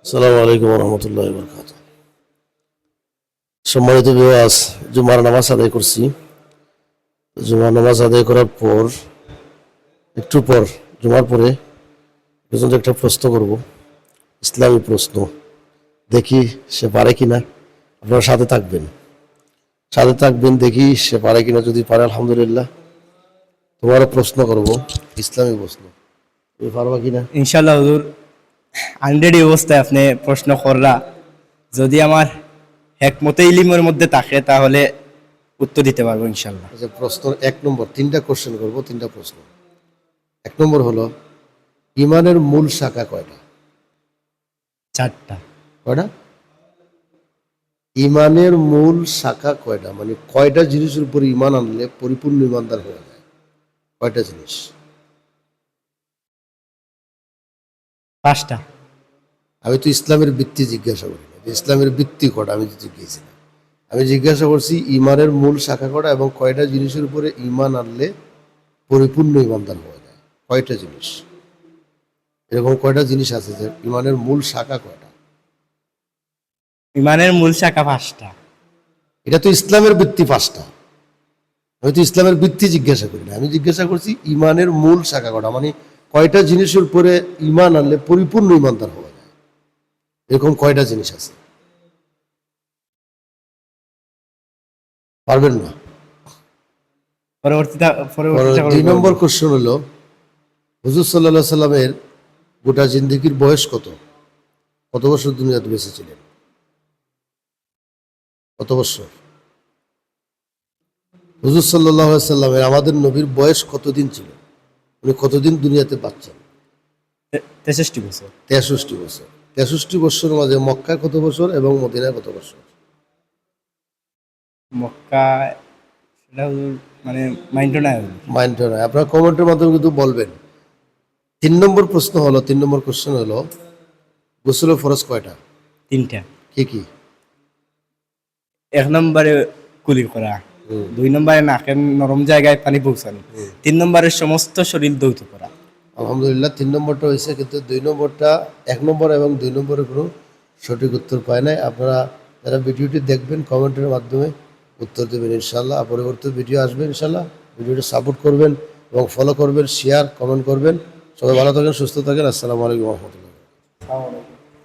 আসসালামু আলাইকুম রহমতুল্লাহ বরকাত। সম্মানিত বিওয়াস, জুমার নামাজ আদায় করছি। জুমার নামাজ আদায় করার পর একটু পর জুমার পরে পর্যন্ত একটা প্রশ্ন করব, ইসলামী প্রশ্ন। দেখি সে পারে কিনা। আপনারা সাথে থাকবেন, দেখি সে পারে কিনা। যদি পারে আলহামদুলিল্লাহ। তোমারও প্রশ্ন করব, ইসলামী প্রশ্ন। তুমি পারবা কিনা? ইনশাল্লাহ হুজুর, 100 অবস্থায় আপনি প্রশ্ন কররা, যদি আমার একমতে ইলিমের মধ্যে থাকে তাহলে উত্তর দিতে পারবো ইনশাল্লাহ। আচ্ছা, প্রশ্ন 1 নম্বর, 3টা কোশ্চেন করবো, 3টা প্রশ্ন। 1 নম্বর হলো, ইমানের মূল শাখা কয়টা? 4টা। কয়টা? ইমানের মূল শাখা কয়টা, মানে কয়টা জিনিসের উপর ইমান আনলে পরিপূর্ণ ইমানদার হয়ে যায়? কয়টা জিনিস? 5টা। আমি তো ইসলামের ভিত্তি জিজ্ঞাসা করি না, ইসলামের ভিত্তি কয়টা আমি জিজ্ঞেস না। আমি জিজ্ঞাসা করছি ইমানের মূল শাখা কয়টা এবং কয়টা জিনিসের উপরে ইমান আনলে পরিপূর্ণ ইমানদার হয়ে যায়। কয়টা জিনিস? এরকম কয়টা জিনিস আছে যে ইমানের মূল শাখা কয়টা? ইমানের মূল শাখা 5টা। এটা তো ইসলামের ভিত্তি 5টা। আমি তো ইসলামের ভিত্তি জিজ্ঞাসা করি না, আমি জিজ্ঞাসা করছি ইমানের মূল শাখা কয়টা, মানে কয়টা জিনিসের উপরে ইমান আনলে পরিপূর্ণ ইমানদার হওয়া যায়। এরকম কয়টা জিনিস আছে? পারবেন না? পরবর্তীটা 2 নম্বর কোশ্চেন হলো, হুজুর সাল্লাল্লাহু আলাইহি সাল্লামের গোটা জিন্দেগির বয়স কত? কত বছর দুনিয়াতে বেঁচে ছিলেন? কত বছর? হুজুর সাল্লাল্লাহু আলাইহি সাল্লামের, আমাদের নবীর বয়স কতদিন ছিল? উনি কতদিন দুনিয়াতে বাঁচছেন? 63 বছর। 63 বছর। 63 বছরের মাঝে মক্কায় কত বছর এবং মদিনায় কত বছর? মক্কা সেটা হুজুর মানে মাইন্ড নাই হুজুর। মাইন্ড নয়, আপনারা কমেন্টের মাধ্যমে কিন্তু বলবেন। 3 নম্বর প্রশ্ন হলো, 3 নম্বর কোশ্চেন হলো, গোসলের ফরজ কয়টা? 3টা। কি কি? 1 নম্বরে কুলি করা, 2 নম্বরে নাকের নরম জায়গায় পানি পৌঁছানো, 3 নম্বরে সমস্ত শরীর ধৌত করা। আলহামদুলিল্লাহ, 3 নম্বরটা হয়েছে, কিন্তু 2 নম্বরটা, 1 নম্বর এবং 2 নম্বরের কোনো সঠিক উত্তর পায় নাই। আপনারা যারা ভিডিওটি দেখবেন কমেন্টের মাধ্যমে উত্তর দেবেন ইনশাল্লাহ। পরবর্তী ভিডিও আসবে ইনশাল্লাহ। ভিডিওটি সাপোর্ট করবেন এবং ফলো করবেন, শেয়ার কমেন্ট করবেন। সবাই ভালো থাকেন, সুস্থ থাকেন। আসসালামু আলাইকুম রহমতুল্লাহ।